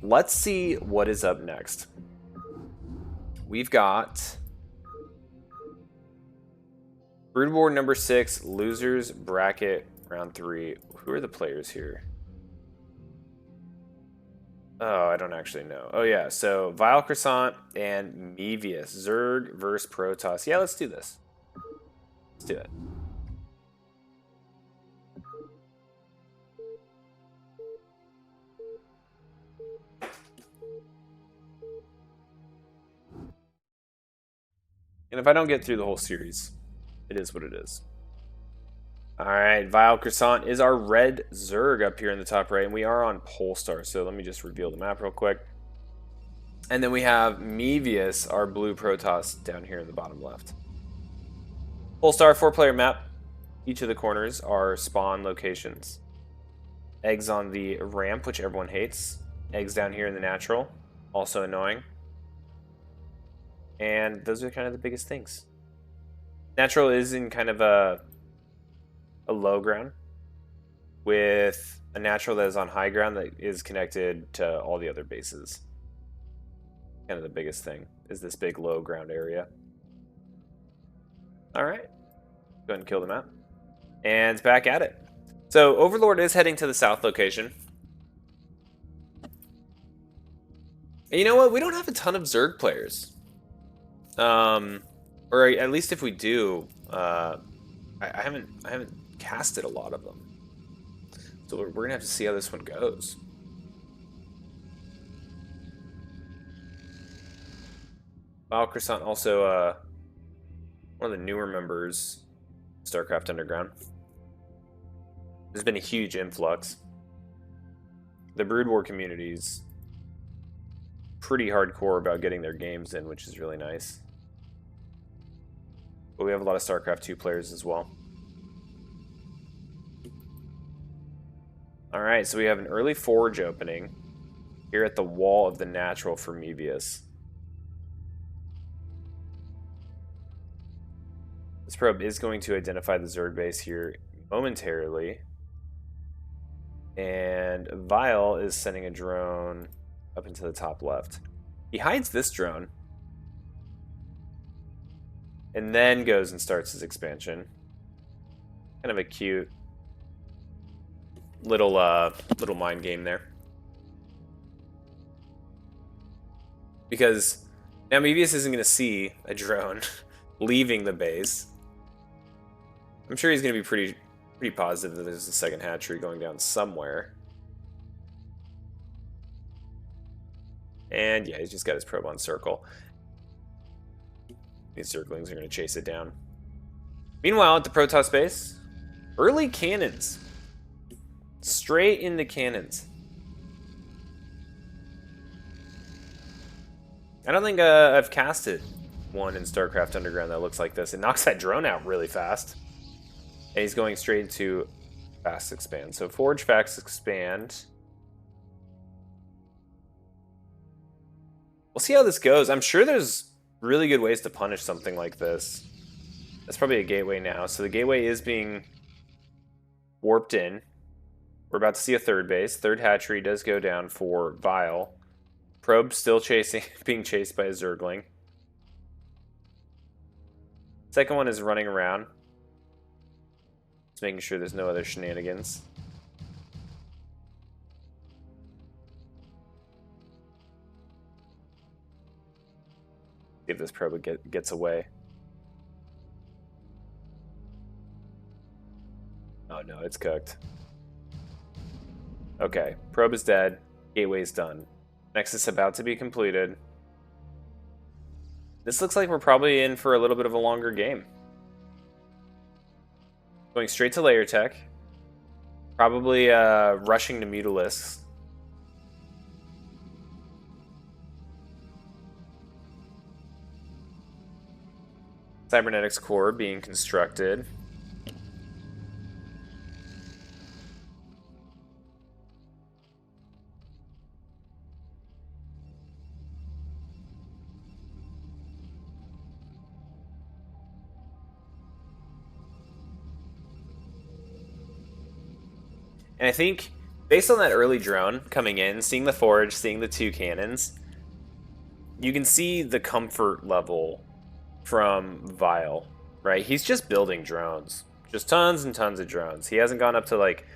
let's see what is up next. We've got Brood War number 6, losers bracket round 3. Who are the players here? Oh, I don't actually know. Oh yeah, so Vile Croissant and Mevius. Zerg versus Protoss. Yeah, let's do this. Let's do it. And if I don't get through the whole series, it is what it is. Alright, Vile Croissant is our red Zerg up here in the top right, and we are on Polestar, so let me just reveal the map real quick. And then we have Mevius, our blue Protoss, down here in the bottom left. Polestar, 4-player map. Each of the corners are spawn locations. Eggs on the ramp, which everyone hates. Eggs down here in the natural, also annoying. And those are kind of the biggest things. Natural is in kind of a low ground with a natural that is on high ground that is connected to all the other bases. Kind of the biggest thing is this big low ground area. All right, go ahead and kill the map. And back at it. So Overlord is heading to the south location. And you know what? We don't have a ton of Zerg players. Or at least if we do, I haven't casted a lot of them. So we're gonna have to see how this one goes. Vile Croissant also one of the newer members of StarCraft Underground. There's been a huge influx. The Brood War community's pretty hardcore about getting their games in, which is really nice. But we have a lot of StarCraft 2 players as well. Alright, so we have an early Forge opening here at the wall of the natural for Mevius. This probe is going to identify the Zerg base here momentarily. And Vile is sending a drone up into the top left. He hides this drone. And then goes and starts his expansion. Kind of a cute little mind game there. Because now Mevius isn't going to see a drone leaving the base. I'm sure he's going to be pretty positive that there's a second hatchery going down somewhere. And yeah, he's just got his probe on circle. These Zerglings are going to chase it down. Meanwhile, at the Protoss base, early cannons. Straight into cannons. I don't think I've casted one in StarCraft Underground that looks like this. It knocks that drone out really fast. And he's going straight into fast expand. So Forge fast expand. We'll see how this goes. I'm sure there's really good ways to punish something like this. That's probably a gateway now. So the gateway is being warped in. We're about to see a third base. Third hatchery does go down for Vile. Probe still being chased by a Zergling. Second one is running around. Just making sure there's no other shenanigans. See if this probe gets away. Oh no, it's cooked. Okay, probe is dead. Gateway's done. Nexus about to be completed. This looks like we're probably in for a little bit of a longer game. Going straight to layer tech. Probably rushing to Mutalisks. Cybernetics core being constructed. And I think Based on that early drone coming in, seeing the forge, seeing the 2 cannons, you can see the comfort level from Vile, right? He's just building drones. Just tons and tons of drones. He hasn't gone up to like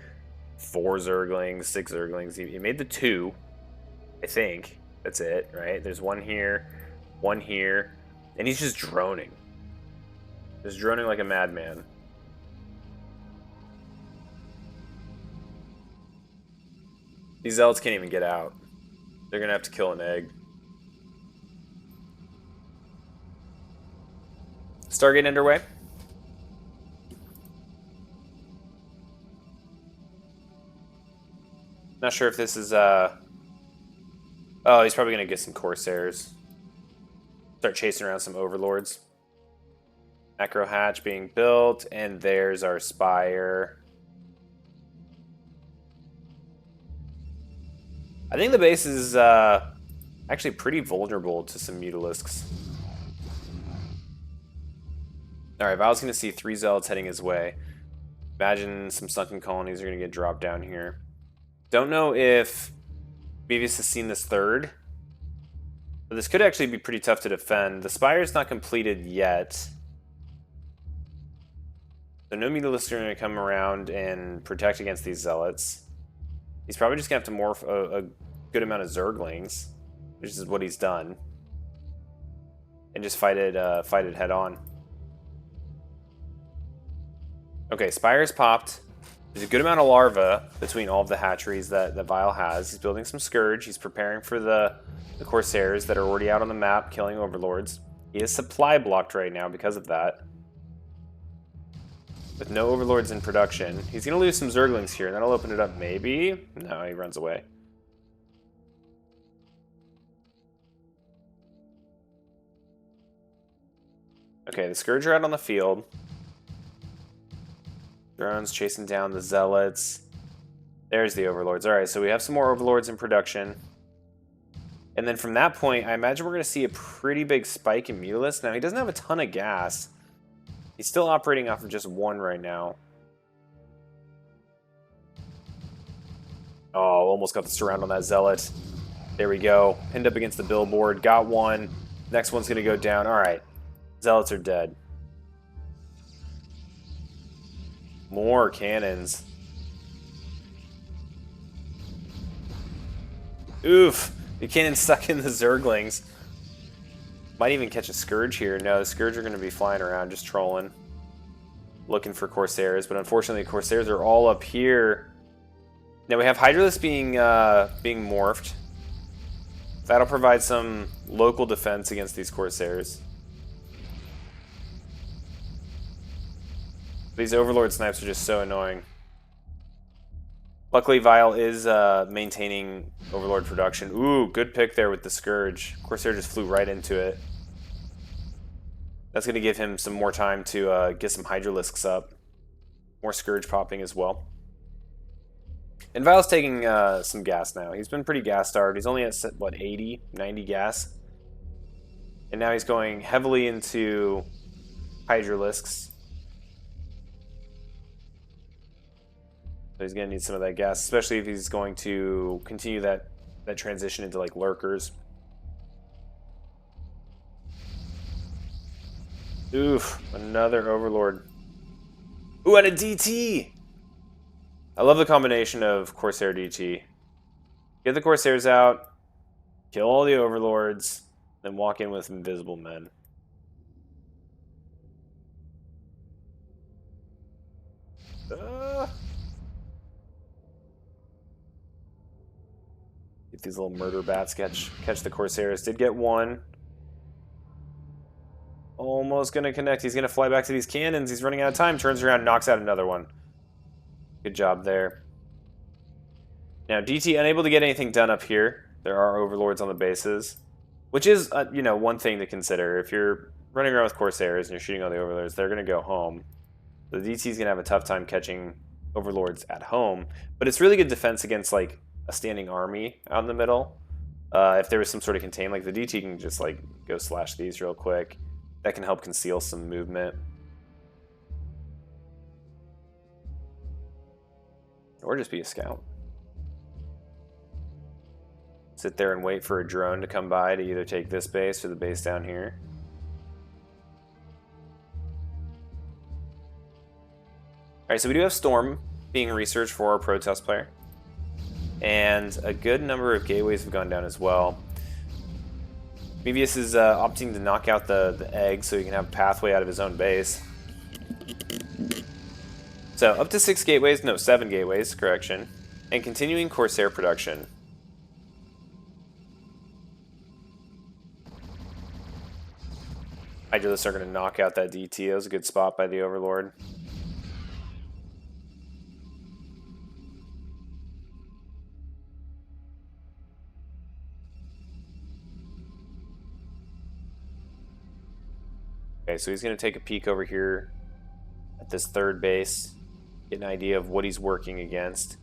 4 Zerglings, 6 Zerglings. He made the 2, I think. That's it, right? There's one here, and he's just droning. Just droning like a madman. These Zealots can't even get out. They're gonna have to kill an egg. Stargate underway. Not sure if this is, oh, he's probably gonna get some Corsairs. Start chasing around some Overlords. Macro hatch being built, and there's our Spire. I think the base is actually pretty vulnerable to some Mutalisks. Alright, Val's going to see 3 Zealots heading his way. Imagine some sunken colonies are going to get dropped down here. Don't know if Beavis has seen this 3rd. But this could actually be pretty tough to defend. The Spire's not completed yet. So no Mutalisks are going to come around and protect against these Zealots. He's probably just going to have to morph a good amount of Zerglings, which is what he's done. And just fight it head on. Okay, Spire's popped. There's a good amount of larvae between all of the hatcheries that Vile has. He's building some Scourge. He's preparing for the Corsairs that are already out on the map, killing Overlords. He is supply blocked right now because of that. With no Overlords in production. He's going to lose some Zerglings here, and that'll open it up maybe? No, he runs away. Okay, the Scourge are out on the field. Drones chasing down the Zealots. There's the Overlords. Alright, so we have some more Overlords in production. And then from that point, I imagine we're going to see a pretty big spike in Mutalisks. Now, he doesn't have a ton of gas. He's still operating off of just 1 right now. Oh, almost got the surround on that Zealot. There we go. Pinned up against the billboard. Got one. Next one's going to go down. Alright. Zealots are dead. More cannons. Oof. The cannon's stuck in the Zerglings. Might even catch a Scourge here. No, the Scourge are going to be flying around just trolling. Looking for Corsairs. But unfortunately, the Corsairs are all up here. Now we have Hydralisks being morphed. That'll provide some local defense against these Corsairs. These Overlord snipes are just so annoying. Luckily, Vile is maintaining Overlord production. Ooh, good pick there with the Scourge. Corsair just flew right into it. That's going to give him some more time to get some Hydralisks up. More Scourge popping as well. And Vile's taking some gas now. He's been pretty gas-starved. He's only at, what, 80, 90 gas? And now he's going heavily into Hydralisks. So he's going to need some of that gas, especially if he's going to continue that transition into, like, lurkers. Oof, another Overlord. Ooh, and a DT! I love the combination of Corsair DT. Get the Corsairs out, kill all the Overlords, then walk in with invisible men. If these little murder bats catch the Corsairs. Did get one. Almost going to connect. He's going to fly back to these cannons. He's running out of time. Turns around, knocks out another one. Good job there. Now, DT unable to get anything done up here. There are Overlords on the bases. Which is, you know, one thing to consider. If you're running around with Corsairs and you're shooting all the Overlords, they're going to go home. The DT's going to have a tough time catching Overlords at home. But it's really good defense against, like, a standing army out in the middle. If there was some sort of contain, like the DT can just like go slash these real quick. That can help conceal some movement. Or just be a scout. Sit there and wait for a drone to come by to either take this base or the base down here. Alright, so we do have Storm being researched for our Protoss player. And a good number of gateways have gone down as well. Mevius is opting to knock out the egg so he can have a pathway out of his own base. So up to 6 gateways, no, 7 gateways, correction. And continuing Corsair production. Hydralisks are going to knock out that DT. That was a good spot by the Overlord. Okay, so he's going to take a peek over here at this third base, get an idea of what he's working against.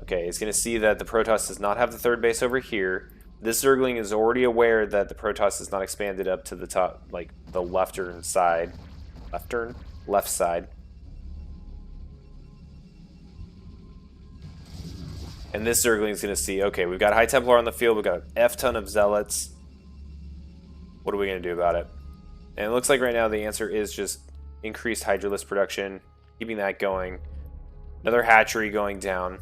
Okay, he's going to see that the Protoss does not have the third base over here. This Zergling is already aware that the Protoss is not expanded up to the top, like the left side. Left side. And this Zergling is going to see, okay, we've got High Templar on the field, we've got an F-ton of Zealots. What are we going to do about it? And it looks like right now the answer is just increased Hydralisk production, keeping that going. Another hatchery going down.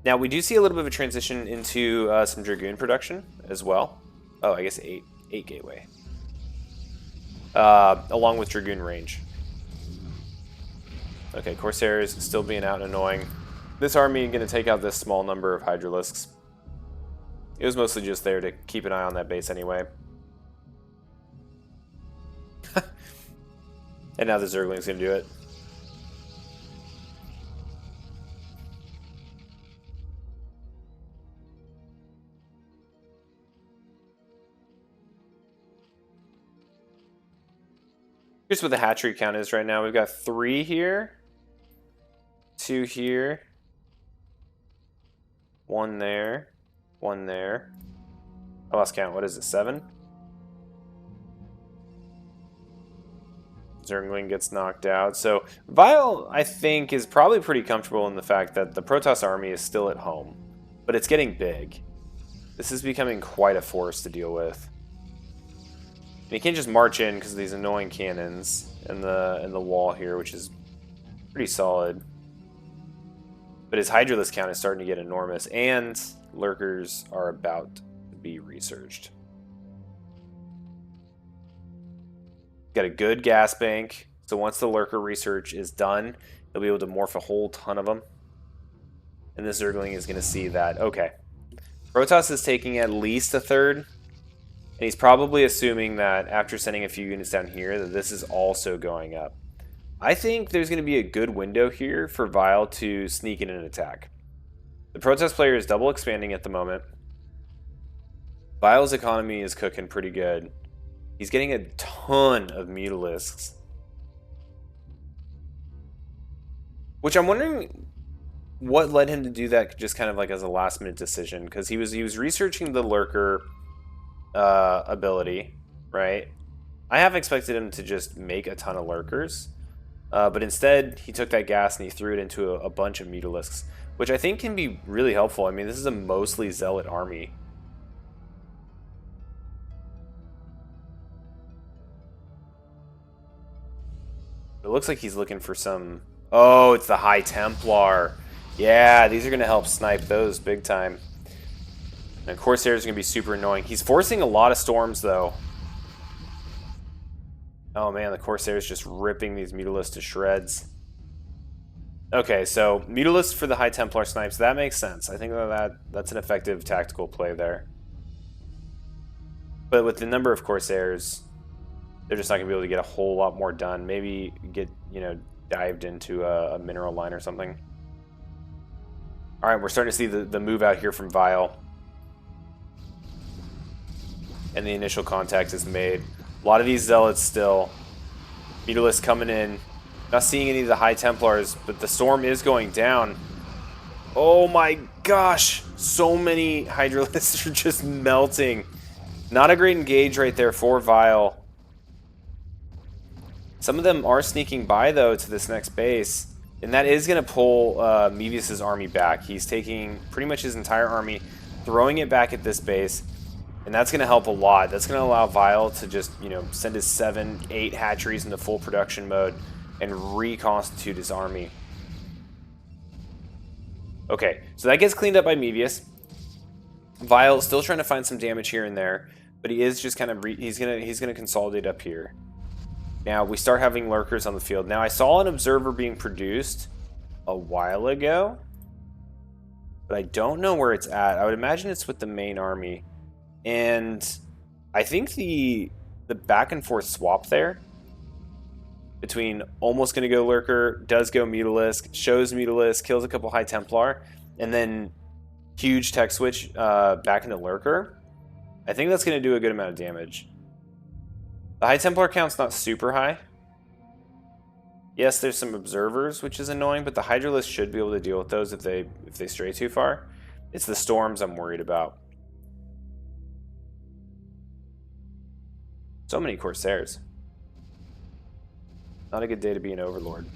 Now we do see a little bit of a transition into some Dragoon production as well. Oh, I guess 8 gateway. Along with Dragoon range. Okay, Corsairs still being out and annoying. This army is going to take out this small number of Hydralisks. It was mostly just there to keep an eye on that base anyway. And now the Zergling's going to do it. Here's what the hatchery count is right now. We've got 3 here, 2 here, 1 there, 1 there. I lost count. What is it, 7? Zergling gets knocked out. So Vile, I think, is probably pretty comfortable in the fact that the Protoss army is still at home, but it's getting big. This is becoming quite a force to deal with. And he can't just march in because of these annoying cannons and the wall here, which is pretty solid. But his Hydralisk count is starting to get enormous, and lurkers are about to be researched. Got a good gas bank, so once the lurker research is done, he'll be able to morph a whole ton of them. And this Zergling is going to see that, okay, Protoss is taking at least a third, and he's probably assuming that after sending a few units down here, that this is also going up. I think there's going to be a good window here for Vile to sneak in an attack. The Protoss player is double expanding at the moment. Vile's economy is cooking pretty good. He's getting a ton of Mutalisks. Which I'm wondering what led him to do that just kind of like as a last minute decision. Because he was researching the Lurker ability, right? I have expected him to just make a ton of Lurkers. But instead, he took that gas and he threw it into a bunch of Mutalisks. Which I think can be really helpful. I mean, this is a mostly Zealot army. It looks like he's looking for some... Oh, it's the High Templar. Yeah, these are going to help snipe those big time. And Corsair is going to be super annoying. He's forcing a lot of storms, though. Oh, man, the Corsair is just ripping these Mutalisks to shreds. Okay, so Mutalisks for the High Templar snipes. That makes sense. I think that's an effective tactical play there. But with the number of Corsairs... they're just not going to be able to get a whole lot more done. Maybe get, dived into a mineral line or something. All right, we're starting to see the move out here from Vile. And the initial contact is made. A lot of these Zealots still. Mutalisks coming in. Not seeing any of the High Templars, but the storm is going down. Oh my gosh! So many Hydralisks are just melting. Not a great engage right there for Vile. Some of them are sneaking by, though, to this next base. And that is going to pull Mevius's army back. He's taking pretty much his entire army, throwing it back at this base, and that's going to help a lot. That's going to allow Vile to just, you know, send his 7, 8 hatcheries into full production mode and reconstitute his army. Okay, so that gets cleaned up by Mevius. Vile still trying to find some damage here and there, but he is just kind of he's gonna consolidate up here. Now we start having lurkers on the field. Now I saw an observer being produced a while ago, but I don't know where it's at. I would imagine it's with the main army, and I think the back and forth swap there between almost gonna go lurker, does go Mutalisk, shows Mutalisk, kills a couple High Templar, and then huge tech switch back into lurker. I think that's going to do a good amount of damage. The High Templar count's not super high. Yes, there's some observers, which is annoying, but the Hydralisk should be able to deal with those if they stray too far. It's the storms I'm worried about. So many Corsairs. Not a good day to be an Overlord.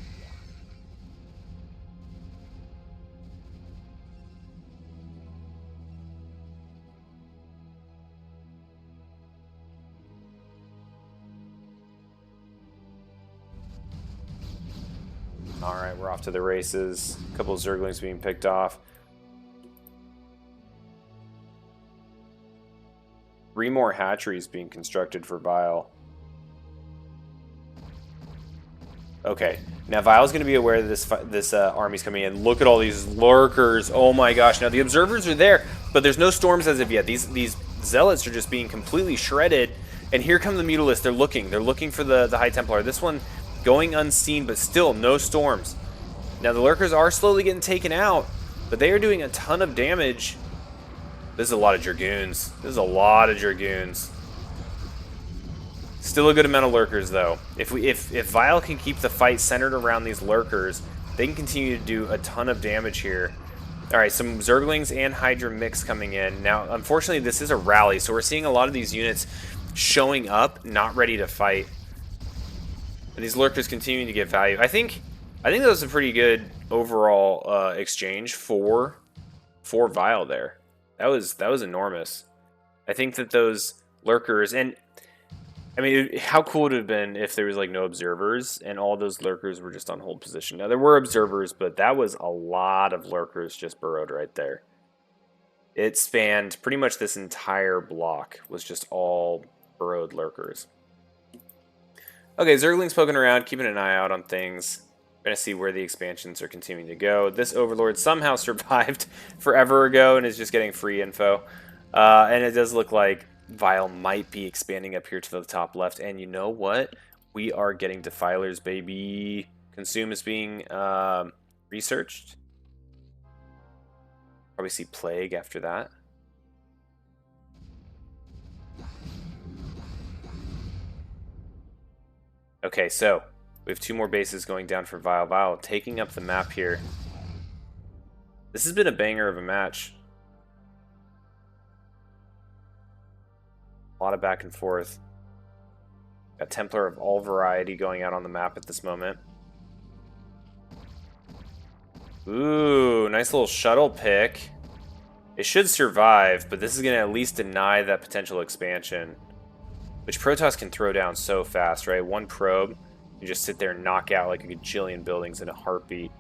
Alright, we're off to the races. A couple of Zerglings being picked off. 3 more hatcheries being constructed for Vile. Okay, now Vile's going to be aware that this army's coming in. Look at all these lurkers. Oh my gosh. Now the observers are there, but there's no storms as of yet. These zealots are just being completely shredded. And here come the Mutalists. They're looking for the High Templar. This one going unseen, but still no storms. Now the lurkers are slowly getting taken out, but they are doing a ton of damage. This is a lot of Dragoons. Still a good amount of lurkers though. If Vile can keep the fight centered around these lurkers, they can continue to do a ton of damage here. Alright, some Zerglings and Hydra mix coming in. Now, unfortunately, this is a rally, so we're seeing a lot of these units showing up, not ready to fight. And these lurkers continuing to get value. I think that was a pretty good overall exchange for Vile there. That was enormous. I think that those lurkers, and I mean, how cool would it have been if there was like no observers and all those lurkers were just on hold position. Now there were observers, but that was a lot of lurkers just burrowed right there. It spanned pretty much this entire block was just all burrowed lurkers. Okay, Zergling's poking around, keeping an eye out on things. We're going to see where the expansions are continuing to go. This Overlord somehow survived forever ago and is just getting free info. And it does look like Vile might be expanding up here to the top left. And you know what? We are getting Defilers, baby. Consume is being researched. Probably see Plague after that. Okay, so we have 2 more bases going down for Vile. Vile taking up the map here. This has been a banger of a match. A lot of back and forth. Got Templar of all variety going out on the map at this moment. Ooh, nice little shuttle pick. It should survive, but this is going to at least deny that potential expansion. Which Protoss can throw down so fast, right? 1 probe, you just sit there and knock out like a gajillion buildings in a heartbeat.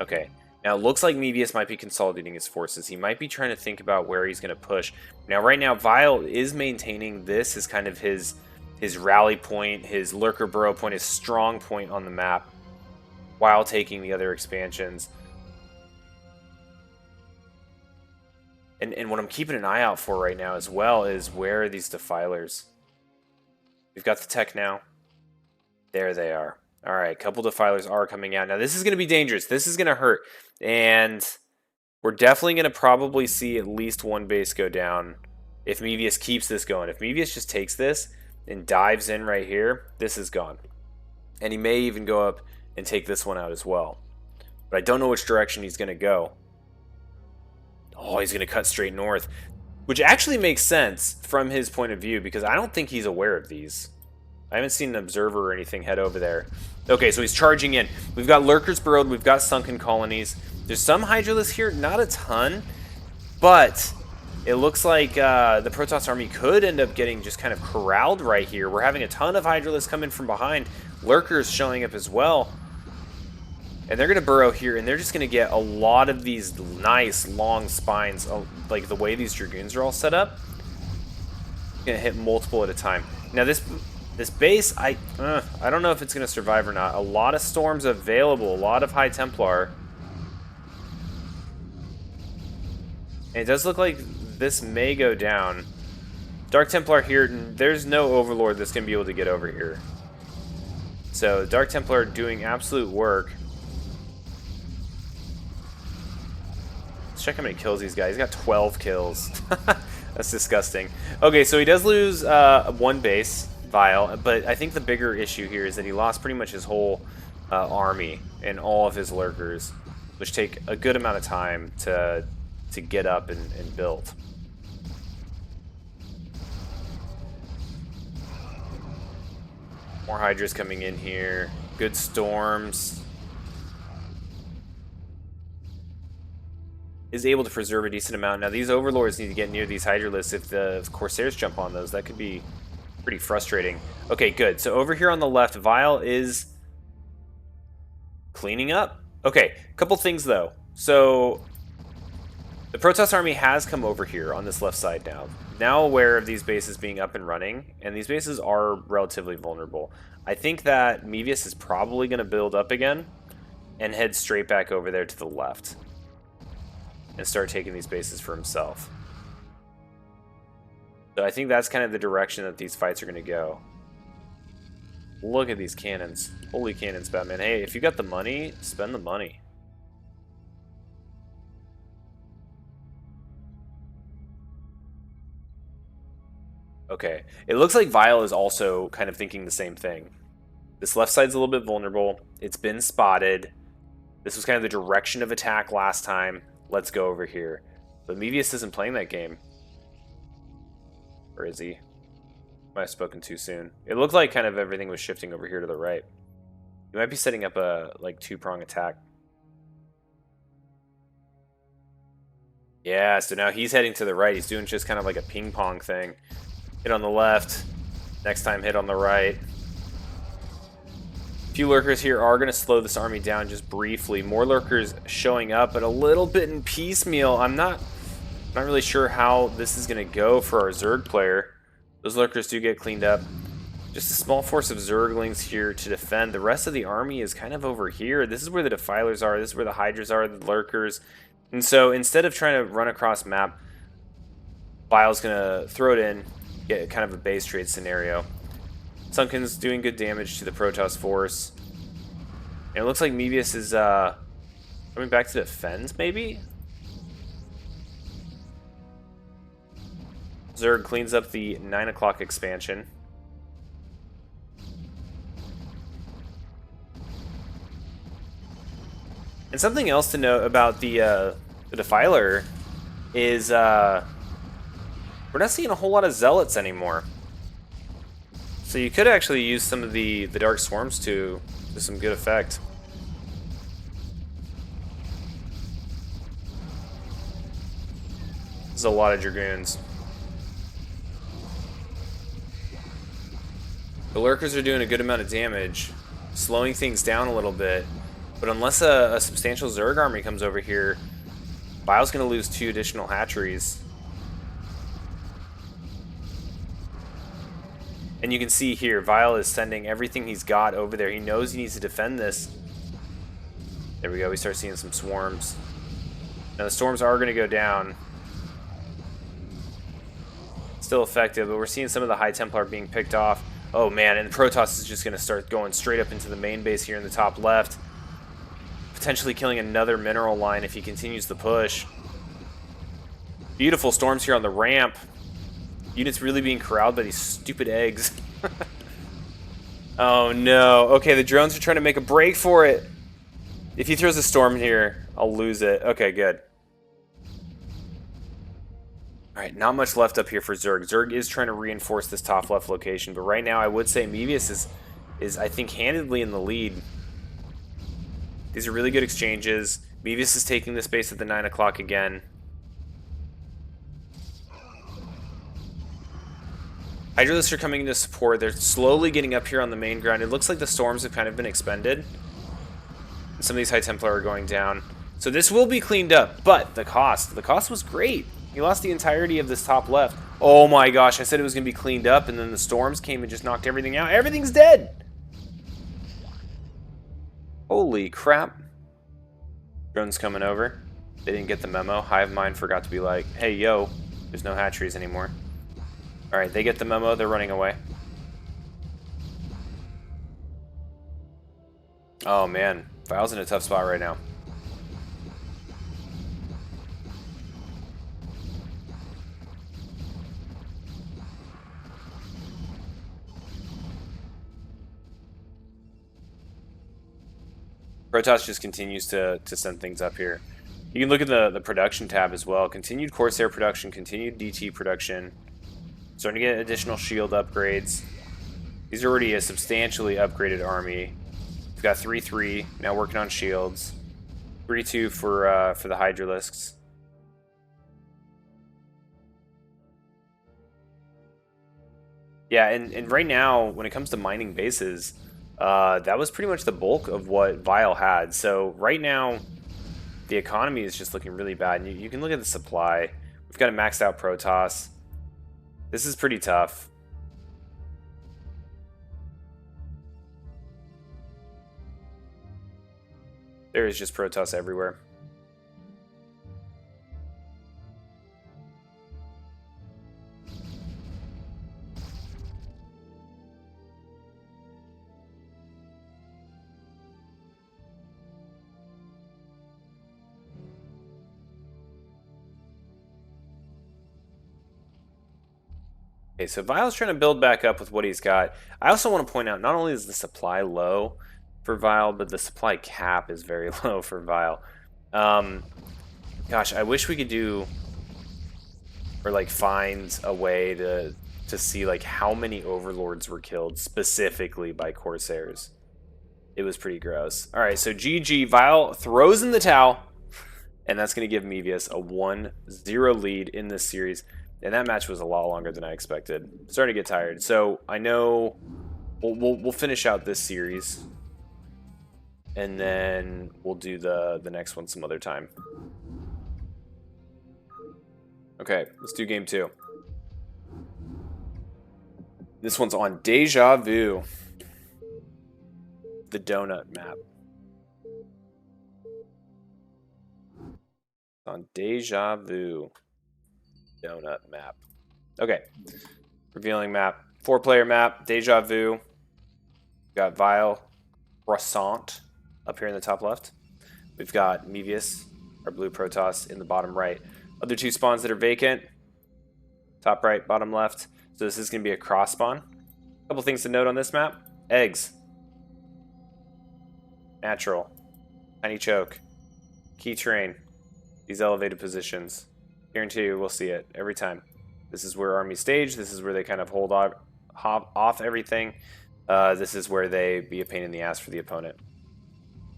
Okay, now it looks like Mevius might be consolidating his forces. He might be trying to think about where he's going to push. Now, right now, Vile is maintaining this as kind of his rally point, his lurker burrow point, his strong point on the map, while taking the other expansions. And what I'm keeping an eye out for right now as well is where are these Defilers? We've got the tech now. There they are. All right, a couple Defilers are coming out. Now, this is going to be dangerous. This is going to hurt. And we're definitely going to probably see at least 1 base go down if Mevius keeps this going. If Mevius just takes this and dives in right here, this is gone. And he may even go up and take this one out as well. But I don't know which direction he's going to go. Oh, he's going to cut straight north, which actually makes sense from his point of view because I don't think he's aware of these. I haven't seen an observer or anything head over there. Okay, so he's charging in. We've got lurkers burrowed. We've got sunken colonies. There's some Hydralisks here, not a ton, but it looks like the Protoss army could end up getting just kind of corralled right here. We're having a ton of Hydralisks come in from behind. Lurkers showing up as well. And they're going to burrow here, and they're just going to get a lot of these nice long spines, like the way these Dragoons are all set up. Going to hit multiple at a time. Now this base, I don't know if it's going to survive or not. A lot of storms available, a lot of High Templar. And it does look like this may go down. Dark Templar here, there's no Overlord that's going to be able to get over here. So Dark Templar doing absolute work. Let's check how many kills he's got. He's got 12 kills. That's disgusting. Okay, so he does lose one base, Vile, but I think the bigger issue here is that he lost pretty much his whole army and all of his lurkers, which take a good amount of time to get up and build. More Hydras coming in here. Good storms. Is able to preserve a decent amount. Now these Overlords need to get near these Hydralisks. If the Corsairs jump on those, that could be pretty frustrating. Okay, good. So over here on the left, Vile is cleaning up. Okay, a couple things though. So the Protoss army has come over here on this left side now. Now aware of these bases being up and running, and these bases are relatively vulnerable. I think that Mevius is probably going to build up again and head straight back over there to the left and start taking these bases for himself. So I think that's kind of the direction that these fights are going to go. Look at these cannons. Holy cannons, Batman. Hey, if you got the money, spend the money. Okay, it looks like Vile is also kind of thinking the same thing. This left side's a little bit vulnerable. It's been spotted. This was kind of the direction of attack last time. Let's go over here. But Mevius isn't playing that game. Or is he? Might have spoken too soon. It looked like kind of everything was shifting over here to the right. He might be setting up a like two-prong attack. Yeah, so now he's heading to the right. He's doing just kind of like a ping-pong thing. Hit on the left. Next time hit on the right. A few lurkers here are going to slow this army down just briefly. More lurkers showing up, but a little bit in piecemeal. I'm not really sure how this is going to go for our Zerg player. Those lurkers do get cleaned up. Just a small force of Zerglings here to defend. The rest of the army is kind of over here. This is where the Defilers are. This is where the Hydras are, the lurkers. And so instead of trying to run across map, Vile's going to throw it in, get kind of a base trade scenario. Sunken's doing good damage to the Protoss force. And it looks like Mevius is coming back to defend, maybe? Zerg cleans up the 9 o'clock expansion. And something else to note about the Defiler is we're not seeing a whole lot of Zealots anymore. So you could actually use some of the Dark Swarms to some good effect. This is a lot of Dragoons. The Lurkers are doing a good amount of damage, slowing things down a little bit. But unless a substantial Zerg army comes over here, Vile's going to lose 2 additional hatcheries. And you can see here, Vile is sending everything he's got over there. He knows he needs to defend this. There we go, we start seeing some swarms. Now the storms are going to go down. Still effective, but we're seeing some of the High Templar being picked off. Oh man, and Protoss is just going to start going straight up into the main base here in the top left. Potentially killing another mineral line if he continues the push. Beautiful storms here on the ramp. Units really being corralled by these stupid eggs. Oh no. Okay, the drones are trying to make a break for it. If he throws a storm here, I'll lose it. Okay, good. All right, not much left up here for Zerg. Zerg is trying to reinforce this top left location, but right now I would say Mevius is I think, handedly in the lead. These are really good exchanges. Mevius is taking this base at the 9 o'clock again. Hydralisks are coming into support. They're slowly getting up here on the main ground. It looks like the storms have kind of been expended. Some of these High Templar are going down. So this will be cleaned up, but the cost was great. He lost the entirety of this top left. Oh my gosh, I said it was going to be cleaned up, and then the storms came and just knocked everything out. Everything's dead! Holy crap. Drone's coming over. They didn't get the memo. Hive Mind forgot to be like, hey, yo, there's no hatcheries anymore. Alright, they get the memo. They're running away. Oh, man. Vile's in a tough spot right now. Protoss just continues to send things up here. You can look at the production tab as well. Continued Corsair production, continued DT production. Starting to get additional shield upgrades. These are already a substantially upgraded army. We've got 3-3, now working on shields. 3-2 for the Hydralisks. Yeah, and right now, when it comes to mining bases, that was pretty much the bulk of what Vile had. So right now, the economy is just looking really bad. And you can look at the supply. We've got a maxed out Protoss. This is pretty tough. There is just Protoss everywhere. Okay, so Vile's trying to build back up with what he's got. I also want to point out, not only is the supply low for Vile, but the supply cap is very low for Vile. Gosh, I wish we could do, or like find a way to see like how many Overlords were killed specifically by Corsairs. It was pretty gross. All right, so GG, Vile throws in the towel, and that's going to give Mevius a 1-0 lead in this series. And that match was a lot longer than I expected. Starting to get tired. So I know we'll finish out this series, and then we'll do the next one some other time. Okay, let's do game 2. This one's on Deja Vu, the donut map. On Deja Vu. Donut map. Okay. Revealing map. 4-player map. Deja Vu. Got Vile. Croissant up here in the top left. We've got Mevius, our blue Protoss, in the bottom right. Other 2 spawns that are vacant. Top right, bottom left. So this is going to be a cross spawn. A couple things to note on this map. Eggs. Natural. Tiny choke. Key terrain. These elevated positions. Guarantee you we'll see it every time. This is where armies stage. This is where they kind of hold off everything. This is where they be a pain in the ass for the opponent.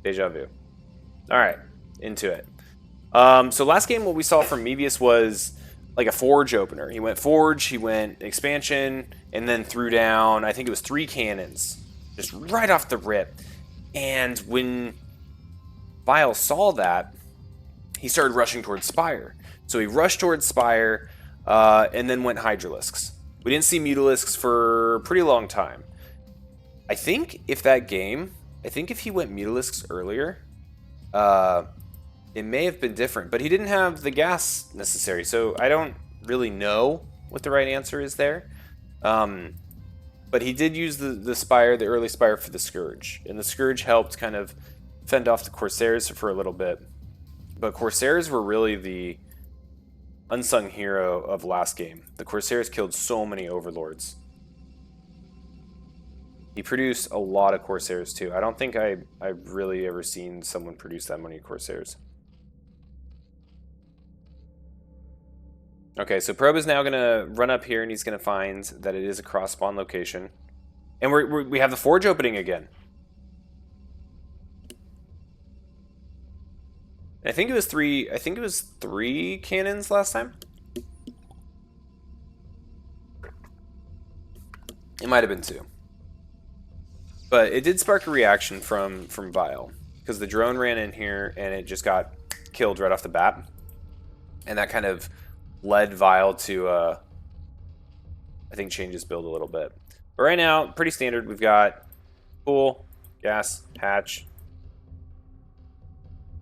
Deja Vu. All right, into it. So last game, what we saw from Mevius was like a Forge opener. He went Forge, he went Expansion, and then threw down, I think it was 3 cannons, just right off the rip. And when Vile saw that, he started rushing towards Spire. So he rushed towards Spire, and then went Hydralisks. We didn't see Mutalisks for a pretty long time. I think if he went Mutalisks earlier, it may have been different. But he didn't have the gas necessary, so I don't really know what the right answer is there. But he did use the Spire, the early Spire, for the Scourge. And the Scourge helped kind of fend off the Corsairs for a little bit. But Corsairs were really the unsung hero of last game. The Corsairs killed so many Overlords. He produced a lot of Corsairs too. I don't think I've really ever seen someone produce that many Corsairs. Okay, so Probe is now going to run up here, and he's going to find that it is a cross-spawn location. And we have the forge opening again. I think it was three cannons last time. It might have been 2. But it did spark a reaction from Vile, because the drone ran in here and it just got killed right off the bat. And that kind of led Vile to, I think, change his build a little bit. But right now, pretty standard. We've got pool, gas, hatch,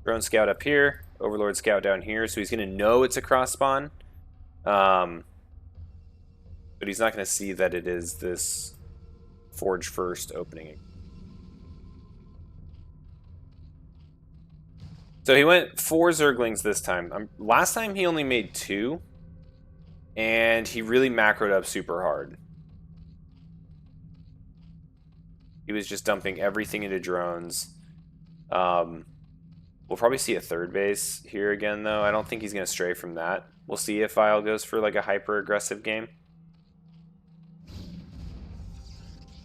drone scout up here, overlord scout down here. So he's going to know it's a cross spawn. But he's not going to see that it is this forge first opening. So he went 4 Zerglings this time. Last time he only made 2. And he really macroed up super hard. He was just dumping everything into drones. We'll probably see a 3rd base here again, though. I don't think he's going to stray from that. We'll see if Vile goes for like a hyper-aggressive game.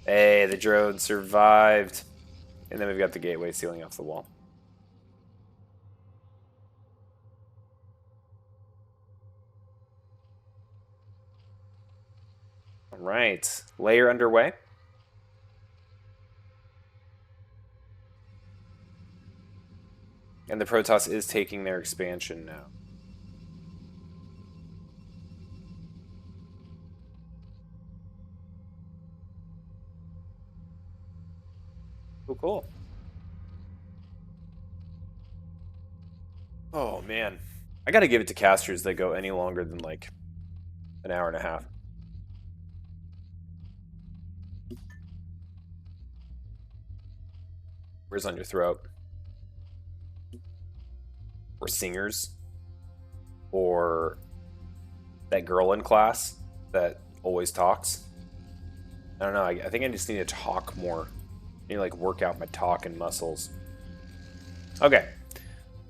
Hey, the drone survived. And then we've got the gateway sealing off the wall. All right, layer underway. And the Protoss is taking their expansion now. Cool. Oh, man. I gotta give it to casters that go any longer than, like, an hour and a half. Where's on your throat? Or singers? Or that girl in class that always talks? I don't know. I think I just need to talk more. I need to, like, work out my talking muscles. Okay.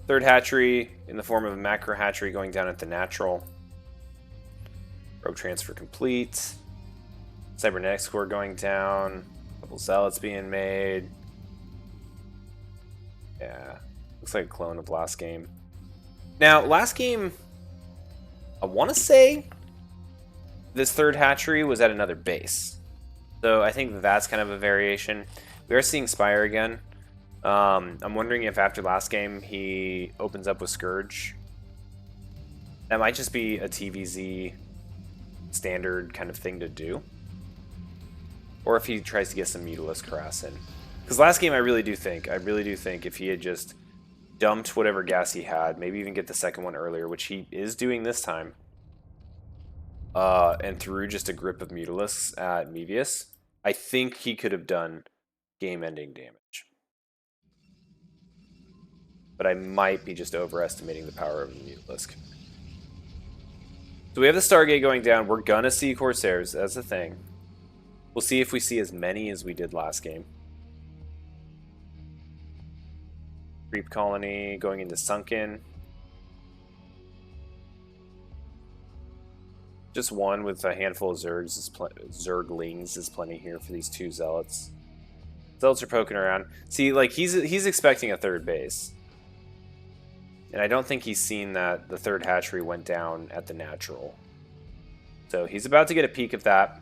3rd hatchery in the form of a macro hatchery going down at the natural. Rogue transfer complete. Cybernetics core going down. A couple zealots being made. Yeah. Looks like a clone of last game. Now, last game, I want to say this 3rd hatchery was at another base. So I think that's kind of a variation. We are seeing Spire again. I'm wondering if after last game he opens up with Scourge. That might just be a TVZ standard kind of thing to do. Or if he tries to get some Mutalisk Harass in. Because last game I really do think if he had just dumped whatever gas he had, maybe even get the second one earlier, which he is doing this time, and threw just a grip of Mutalisks at Mevius, I think he could have done game-ending damage. But I might be just overestimating the power of the Mutalisk. So we have the Stargate going down. We're gonna see Corsairs as a thing. We'll see if we see as many as we did last game. Creep colony going into Sunken. Just one with a handful of Zerglings is plenty here for these 2 Zealots. Zealots are poking around. See, like, he's expecting a 3rd base. And I don't think he's seen that the 3rd hatchery went down at the natural. So he's about to get a peek of that.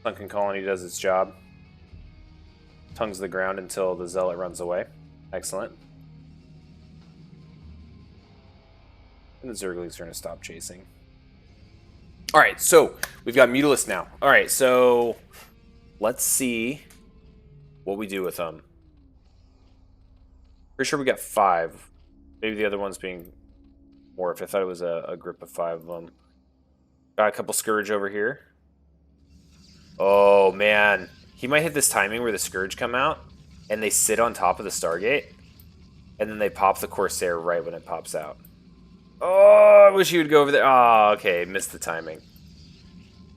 Sunken Colony does its job. Tongues the ground until the Zealot runs away. Excellent. And the Zerglings are going to stop chasing. Alright, so we've got Mutalisk now. Alright, so let's see what we do with them. Pretty sure we got 5. Maybe the other ones being more, if I thought it was a group of 5 of them. Got a couple Scourge over here. Oh, man. He might hit this timing where the Scourge come out, and they sit on top of the Stargate, and then they pop the Corsair right when it pops out. Oh, I wish he would go over there. Oh, okay. Missed the timing.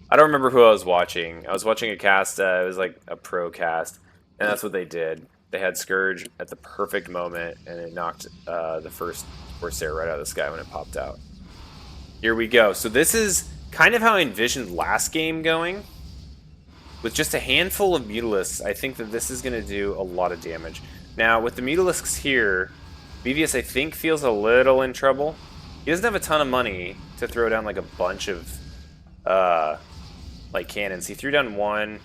I don't remember who I was watching. I was watching a cast. It was like a pro cast. And that's what they did. They had Scourge at the perfect moment, and it knocked the first Corsair right out of the sky when it popped out. Here we go. So this is kind of how I envisioned last game going. With just a handful of Mutalisks, I think that this is going to do a lot of damage. Now, with the Mutalisks here, BVS, I think, feels a little in trouble. He doesn't have a ton of money to throw down, like, a bunch of, like, cannons. He threw down one.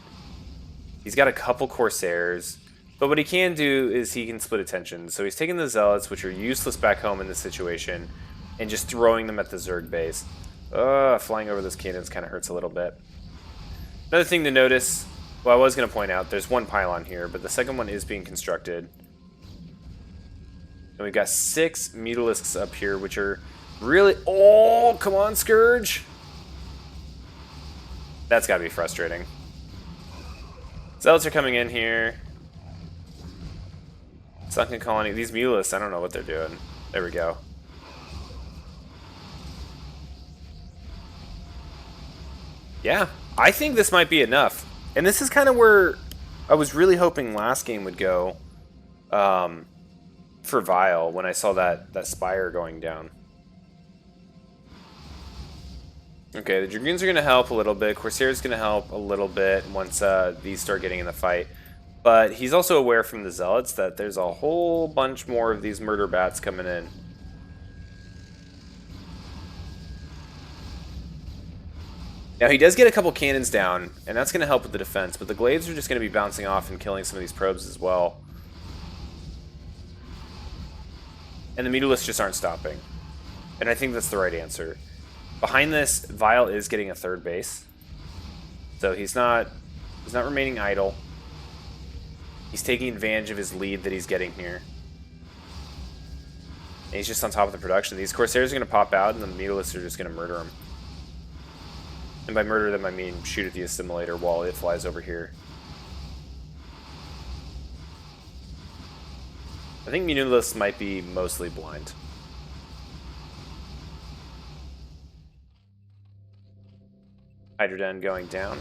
He's got a couple Corsairs. But what he can do is he can split attention. So he's taking the Zealots, which are useless back home in this situation, and just throwing them at the Zerg base. Flying over those cannons kind of hurts a little bit. Another thing to notice, well, I was going to point out, there's one pylon here, but the second one is being constructed. And we've got 6 Mutalisks up here, which are really... Oh, come on, Scourge! That's got to be frustrating. Zealots are coming in here. Sunken Colony. These Mutalisks, I don't know what they're doing. There we go. Yeah, I think this might be enough. And this is kind of where I was really hoping last game would go for Vile when I saw that Spire going down. Okay, the Dragoons are going to help a little bit. Corsair's going to help a little bit once these start getting in the fight. But he's also aware from the Zealots that there's a whole bunch more of these murder bats coming in. Now, he does get a couple cannons down, and that's going to help with the defense, but the glaives are just going to be bouncing off and killing some of these probes as well. And the Mutalisks just aren't stopping. And I think that's the right answer. Behind this, Vile is getting a third base. So he's not remaining idle. He's taking advantage of his lead that he's getting here. And he's just on top of the production. These Corsairs are going to pop out, and the Mutalisks are just going to murder him. And by murder them, I mean shoot at the assimilator while it flies over here. I think Mutalisks might be mostly blind. Hydroden going down.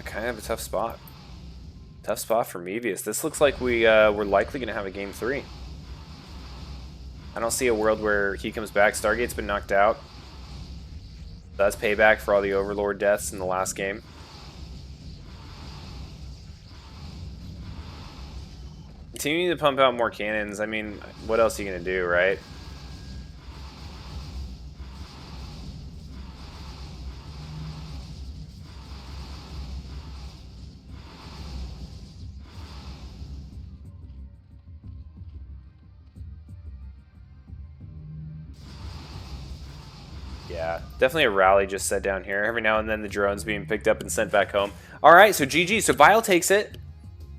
Kind of a tough spot. Tough spot for Mevius. This looks like we're likely going to have a game 3. I don't see a world where he comes back. Stargate's been knocked out. That's payback for all the Overlord deaths in the last game. Continuing to pump out more cannons. I mean, what else are you going to do, right? Yeah, definitely a rally just set down here. Every now and then the drone's being picked up and sent back home. All right, so GG. So Vile takes it.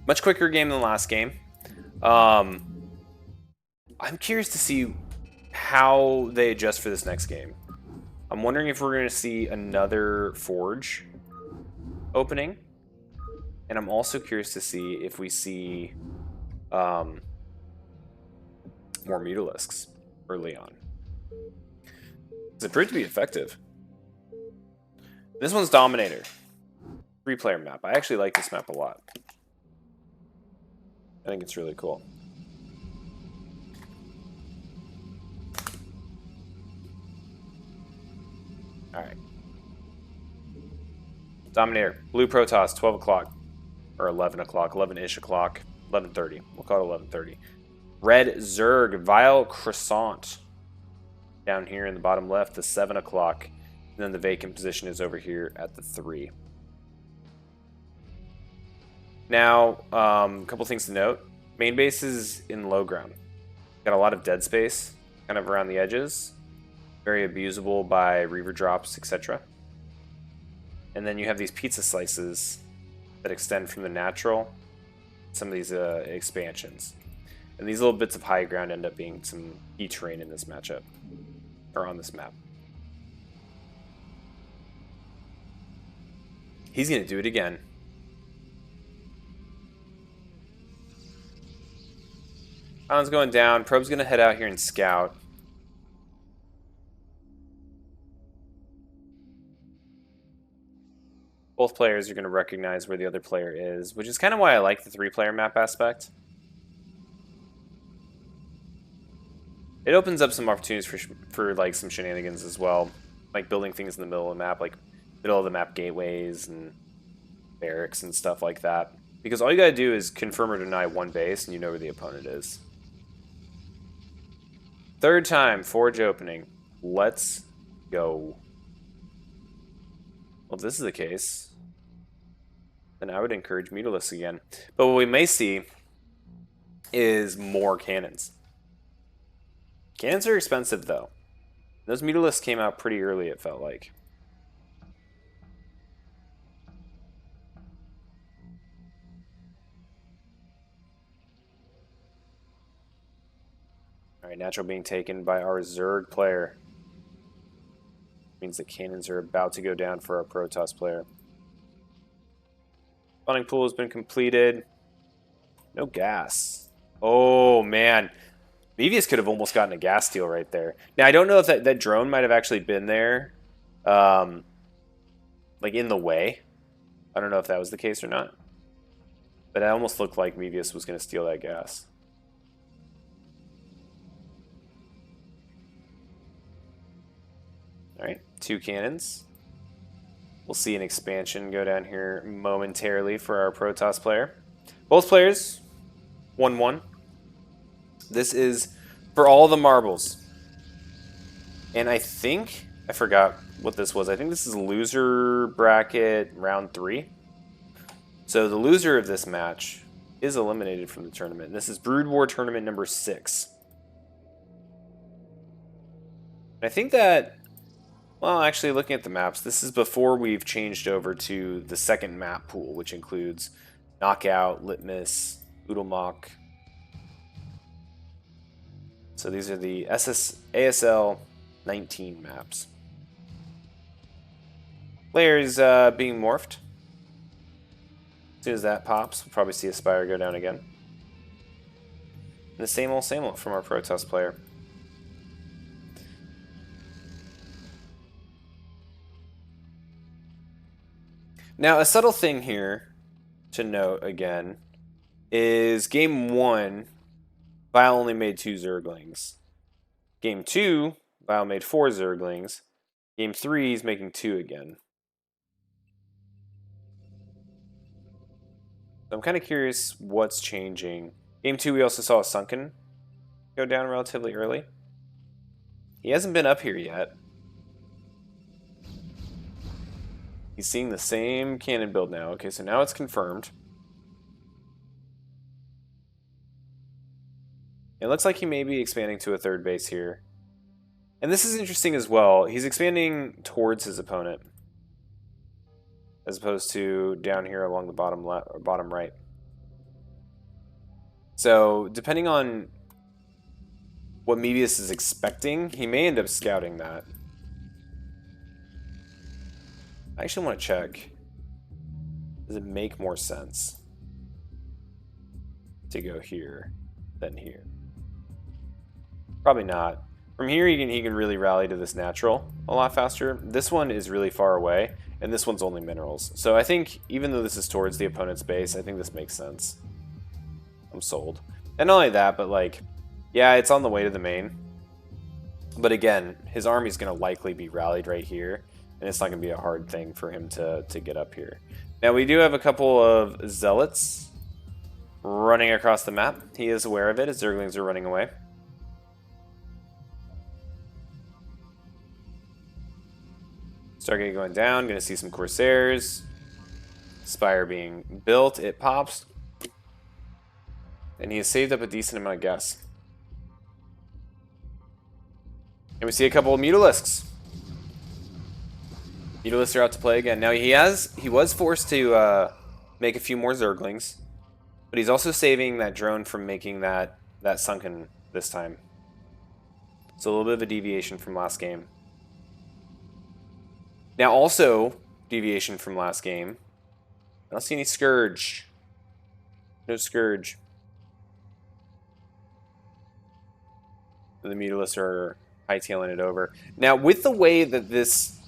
Much quicker game than the last game. I'm curious to see how they adjust for this next game. I'm wondering if we're going to see another Forge opening. And I'm also curious to see if we see more Mutalisks early on. It proved to be effective. This one's Dominator. 3-player map. I actually like this map a lot. I think it's really cool. Alright. Dominator. Blue Protoss, 12 o'clock. Or 11 o'clock. 11-ish o'clock. 11:30. We'll call it 11:30. Red Zerg. Vile Croissant. Down here in the bottom left, the 7 o'clock. And then the vacant position is over here at the 3. Now, a couple things to note. Main base is in low ground. Got a lot of dead space kind of around the edges. Very abusable by Reaver drops, etc. And then you have these pizza slices that extend from the natural, some of these expansions. And these little bits of high ground end up being some key terrain in this matchup. Or on this map. He's going to do it again. Pylon's going down. Probe's going to head out here and scout. Both players are going to recognize where the other player is, which is kind of why I like the 3-player map aspect. It opens up some opportunities for like some shenanigans as well, like building things in the middle of the map, like middle of the map gateways and barracks and stuff like that. Because all you gotta do is confirm or deny one base, and you know where the opponent is. Third time, forge opening. Let's go. Well, if this is the case, then I would encourage Mutalisks again. But what we may see is more cannons. Cannons are expensive, though. Those Mutalisks came out pretty early, it felt like. Alright, natural being taken by our Zerg player. Means the cannons are about to go down for our Protoss player. Spawning pool has been completed. No gas. Oh, man. Mevius could have almost gotten a gas steal right there. Now, I don't know if that drone might have actually been there, like in the way. I don't know if that was the case or not. But it almost looked like Mevius was going to steal that gas. Alright, 2 cannons. We'll see an expansion go down here momentarily for our Protoss player. Both players, 1-1. This is for all the marbles. And I think, I forgot what this was. I think this is loser bracket round 3. So the loser of this match is eliminated from the tournament. This is Brood War tournament number 6. I think that, well, actually looking at the maps, this is before we've changed over to the second map pool, which includes Knockout, Litmus, Udelmach. So these are the ASL 19 maps. Players being morphed. As soon as that pops, we'll probably see a Spire go down again. And the same old from our Protoss player. Now, a subtle thing here to note again is game 1, Vile only made 2 Zerglings. Game 2, Vile made 4 Zerglings. Game 3, he's making 2 again. So I'm kind of curious what's changing. Game 2, we also saw a Sunken go down relatively early. He hasn't been up here yet. He's seeing the same cannon build now. Okay, so now it's confirmed. It looks like he may be expanding to a 3rd base here. And this is interesting as well. He's expanding towards his opponent, as opposed to down here along the bottom left or bottom right. So, depending on what Mevius is expecting, he may end up scouting that. I actually want to check. Does it make more sense to go here than here? Probably not. From here, he can really rally to this natural a lot faster. This one is really far away, and this one's only minerals. So I think, even though this is towards the opponent's base, I think this makes sense. I'm sold. And not only that, but like, yeah, it's on the way to the main. But again, his army's going to likely be rallied right here, and it's not going to be a hard thing for him to get up here. Now, we do have a couple of zealots running across the map. He is aware of it as Zerglings are running away. Stargate going down. Going to see some Corsairs. Spire being built. It pops. And he has saved up a decent amount of gas. And we see a couple of Mutalisks. Mutalisks are out to play again. Now he was forced to make a few more Zerglings, but he's also saving that drone from making that Sunken this time. So a little bit of a deviation from last game. Now also deviation from last game. I don't see any Scourge. No Scourge. The Mutalisks are hightailing it over. Now, with the way that this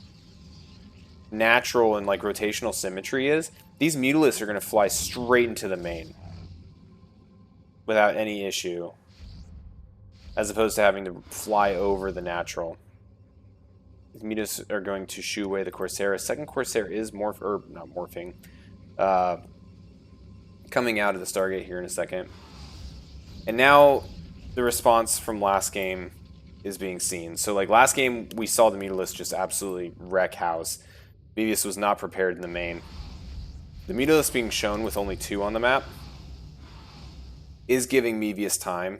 natural and like rotational symmetry is, these Mutalisks are going to fly straight into the main without any issue, as opposed to having to fly over the natural. The Mutalisks are going to shoo away the Corsair. Second Corsair is not morphing, coming out of the Stargate here in a second. And now the response from last game is being seen. So like last game, we saw the Mutalisks just absolutely wreck house. Mevius was not prepared in the main. The Mutalisks being shown with only 2 on the map is giving Mevius time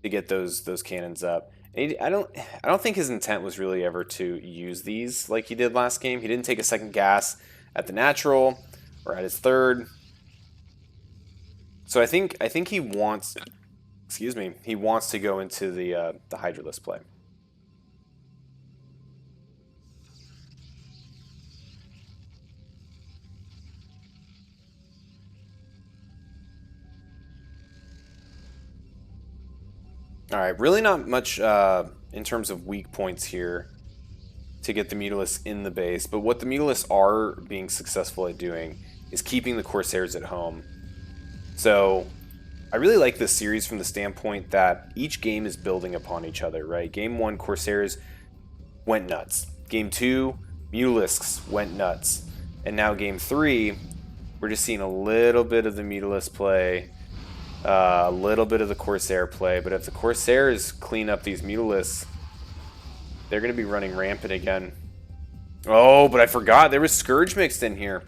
to get those cannons up. And I don't think his intent was really ever to use these like he did last game. He didn't take a second gas at the natural or at his third. So I think he wants, he wants to go into the Hydralisk play. Alright, really not much in terms of weak points here to get the Mutalisks in the base, but what the Mutalisks are being successful at doing is keeping the Corsairs at home. So, I really like this series from the standpoint that each game is building upon each other, right? Game 1, Corsairs went nuts. Game 2, Mutalisks went nuts. And now Game 3, we're just seeing a little bit of the Mutalisk play, a little bit of the Corsair play, but if the Corsairs clean up these Mutalisks, they're going to be running rampant again. Oh, but I forgot, there was Scourge mixed in here.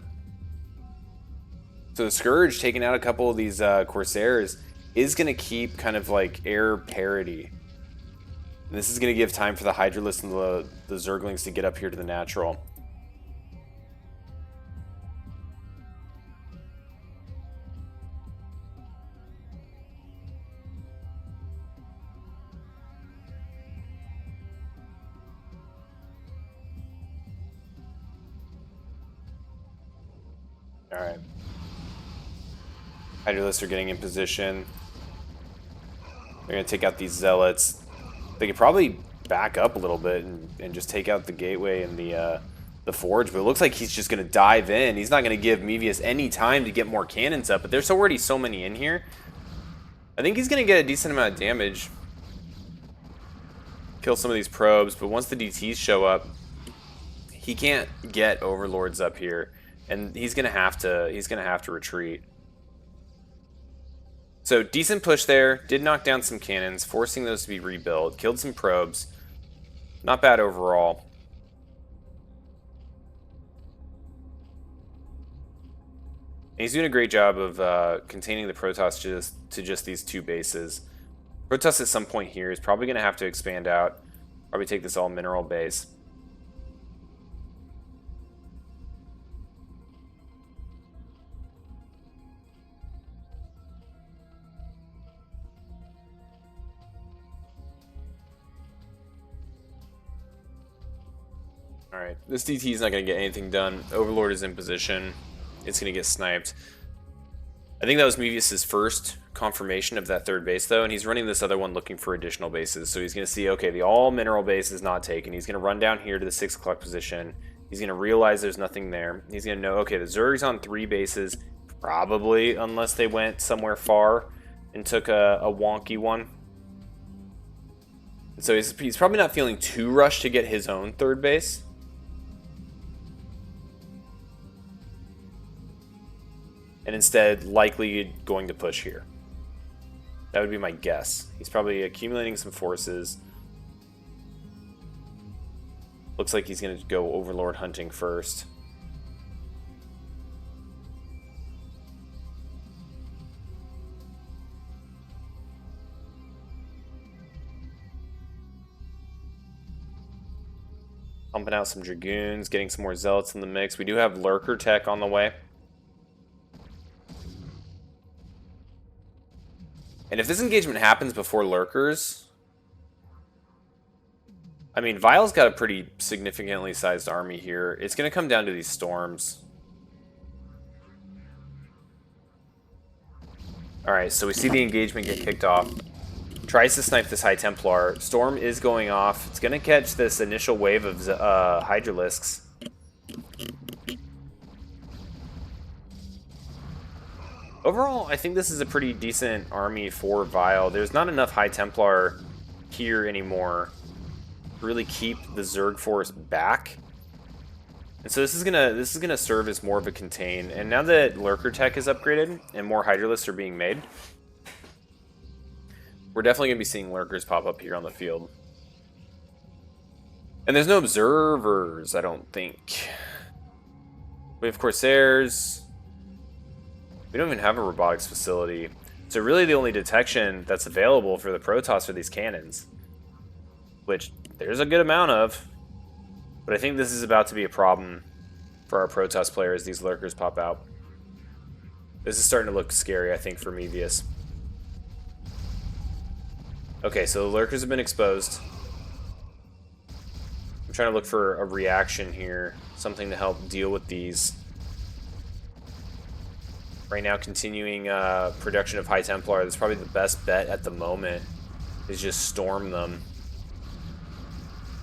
So the Scourge taking out a couple of these Corsairs is going to keep kind of like air parity. And this is going to give time for the Hydralisks and the Zerglings to get up here to the natural. Alright. Hydralisks are getting in position. They're going to take out these Zealots. They could probably back up a little bit and just take out the Gateway and the Forge, but it looks like he's just going to dive in. He's not going to give Mevius any time to get more cannons up, but there's already so many in here. I think he's going to get a decent amount of damage. Kill some of these probes, but once the DTs show up, he can't get Overlords up here, and he's going to have to retreat. So, decent push there, did knock down some cannons, forcing those to be rebuilt, killed some probes. Not bad overall. And he's doing a great job of containing the Protoss to just these 2 bases. Protoss at some point here is probably going to have to expand out, probably take this all mineral base. Alright, this DT is not going to get anything done. Overlord is in position. It's going to get sniped. I think that was Mevius' first confirmation of that 3rd base, though, and he's running this other one looking for additional bases. So he's going to see, okay, the all-mineral base is not taken. He's going to run down here to the 6 o'clock position. He's going to realize there's nothing there. He's going to know, okay, the Zerg's on 3 bases, probably, unless they went somewhere far and took a wonky one. So he's probably not feeling too rushed to get his own 3rd base. And instead likely going to push here. That would be my guess. He's probably accumulating some forces. Looks like he's going to go Overlord hunting first. Pumping out some Dragoons, getting some more Zealots in the mix. We do have Lurker tech on the way. And if this engagement happens before Lurkers, I mean, Vile's got a pretty significantly sized army here. It's going to come down to these storms. Alright, so we see the engagement get kicked off. Tries to snipe this High Templar. Storm is going off. It's going to catch this initial wave of Hydralisks. Overall, I think this is a pretty decent army for Vile. There's not enough High Templar here anymore to really keep the Zerg force back. And so this is gonna serve as more of a contain. And now that Lurker Tech is upgraded and more Hydralisks are being made, we're definitely going to be seeing Lurkers pop up here on the field. And there's no Observers, I don't think. We have Corsairs. We don't even have a robotics facility. So really the only detection that's available for the Protoss are these cannons. Which there's a good amount of. But I think this is about to be a problem for our Protoss players, these Lurkers pop out. This is starting to look scary, I think, for Mevius. Okay, so the Lurkers have been exposed. I'm trying to look for a reaction here. Something to help deal with these. Right now, continuing production of High Templar. That's probably the best bet at the moment. Is just storm them.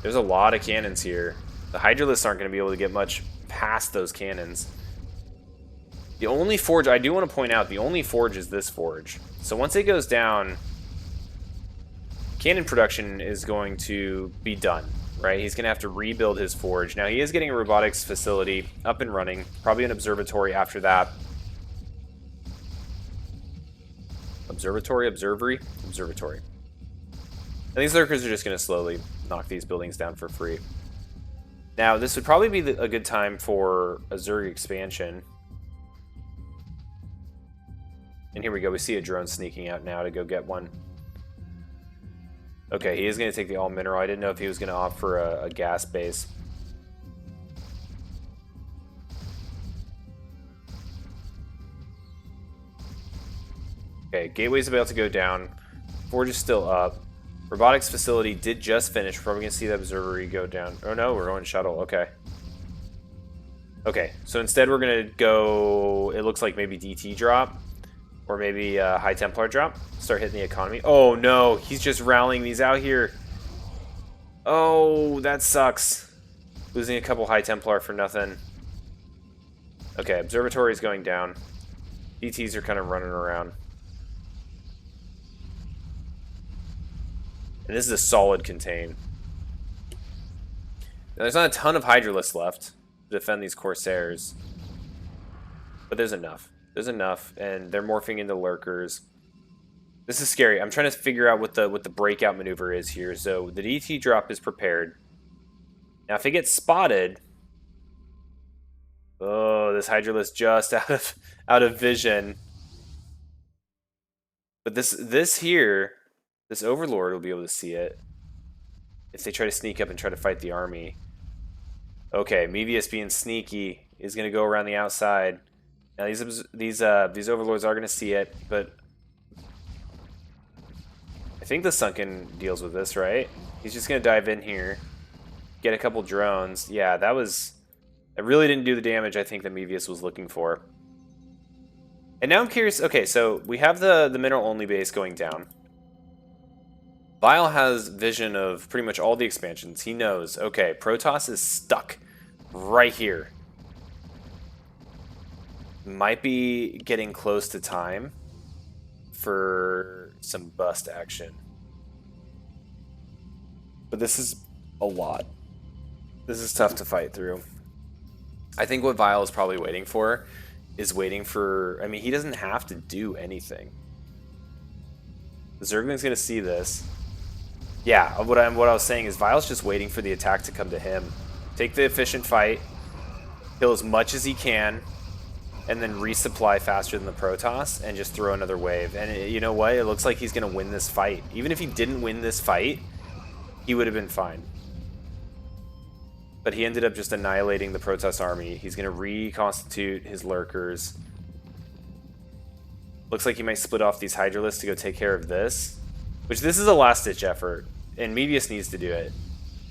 There's a lot of cannons here. The Hydralisks aren't going to be able to get much past those cannons. The only forge, I do want to point out, the only forge is this forge. So once it goes down, cannon production is going to be done, right? He's going to have to rebuild his forge. Now, he is getting a robotics facility up and running, probably an observatory after that. Observatory? And these Lurkers are just going to slowly knock these buildings down for free. Now, this would probably be a good time for a Zerg expansion. And here we go. We see a drone sneaking out now to go get one. Okay, he is going to take the all-mineral. I didn't know if he was going to opt for a gas base. Okay, gateway's about to go down. Forge is still up. Robotics facility did just finish. We're probably going to see that observatory go down. Oh no, we're going shuttle. Okay. Okay, so instead we're going to go, it looks like maybe DT drop. Or maybe High Templar drop. Start hitting the economy. Oh no, he's just rallying these out here. Oh, that sucks. Losing a couple High Templar for nothing. Okay, observatory is going down. DTs are kind of running around. And this is a solid contain. Now, there's not a ton of Hydralisks left to defend these Corsairs. But there's enough. There's enough, and they're morphing into Lurkers. This is scary. I'm trying to figure out what the breakout maneuver is here. So the DT drop is prepared. Now if it gets spotted, oh, this Hydralisk just out of vision. But this here, this Overlord will be able to see it if they try to sneak up and try to fight the army. Okay, Mevius being sneaky is going to go around the outside. Now these Overlords are going to see it, but I think the Sunken deals with this, right? He's just going to dive in here, get a couple drones. Yeah, that really didn't do the damage I think that Mevius was looking for. And now I'm curious. Okay, so we have the mineral only base going down. Vile has vision of pretty much all the expansions. He knows, okay, Protoss is stuck right here. Might be getting close to time for some bust action. But this is a lot. This is tough to fight through. I think what Vile is probably waiting for is waiting for... I mean, he doesn't have to do anything. The Zergling's going to see this. Yeah, what I was saying is Vile's just waiting for the attack to come to him. Take the efficient fight. Kill as much as he can. And then resupply faster than the Protoss and just throw another wave. And you know what? It looks like he's going to win this fight. Even if he didn't win this fight, he would have been fine. But he ended up just annihilating the Protoss army. He's going to reconstitute his Lurkers. Looks like he might split off these Hydralisks to go take care of this. Which this is a last-ditch effort. And Mevius needs to do it.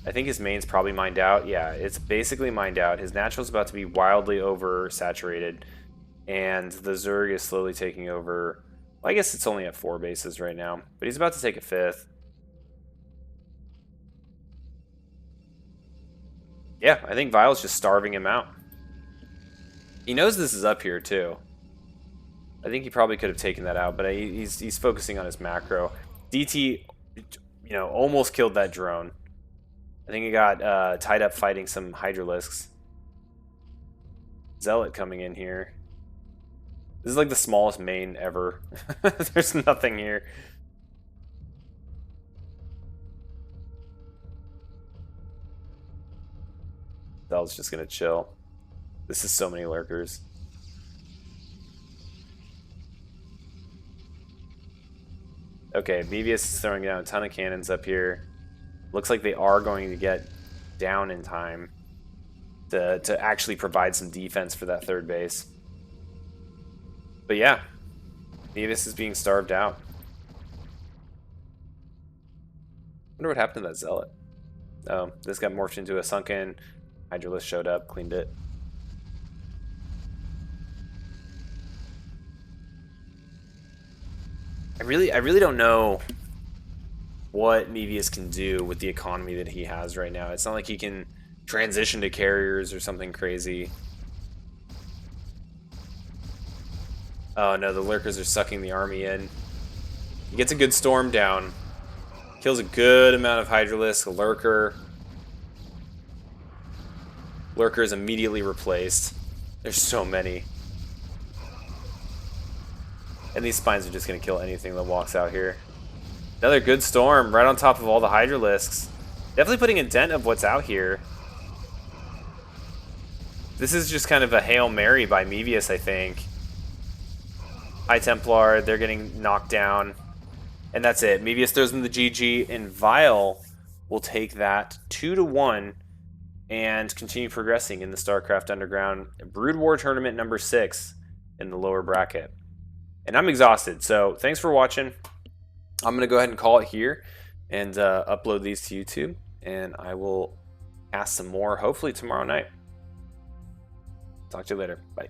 I think his main's probably mined out. Yeah, it's basically mined out. His natural's about to be wildly oversaturated. And the Zerg is slowly taking over Well, I guess it's only at 4 bases right now, but he's about to take a 5th. Yeah, I think Vile's just starving him out. He knows this is up here, too. I think he probably could have taken that out, but he's focusing on his macro. DT, almost killed that drone. I think he got tied up fighting some Hydralisks. Zealot coming in here. This is like the smallest main ever. There's nothing here. Zealot's just gonna chill. This is so many lurkers. Okay, Mevius is throwing down a ton of cannons up here. Looks like they are going to get down in time to actually provide some defense for that 3rd base. But yeah, Mevius is being starved out. Wonder what happened to that Zealot. Oh, this got morphed into a sunken. Hydralisk showed up, cleaned it. I really don't know what Mevius can do with the economy that he has right now. It's not like he can transition to carriers or something crazy. Oh no, the lurkers are sucking the army in. He gets a good storm down. Kills a good amount of Hydralisk, a lurker. Lurker is immediately replaced. There's so many. And these spines are just going to kill anything that walks out here. Another good storm right on top of all the Hydralisks. Definitely putting a dent of what's out here. This is just kind of a Hail Mary by Mevius, I think. High Templar, they're getting knocked down. And that's it. Mevius throws them the GG, and Vile will take that 2-1 and continue progressing in the StarCraft Underground Brood War Tournament number 6 in the lower bracket. And I'm exhausted, so thanks for watching. I'm going to go ahead and call it here and upload these to YouTube, and I will cast some more hopefully tomorrow night. Talk to you later. Bye.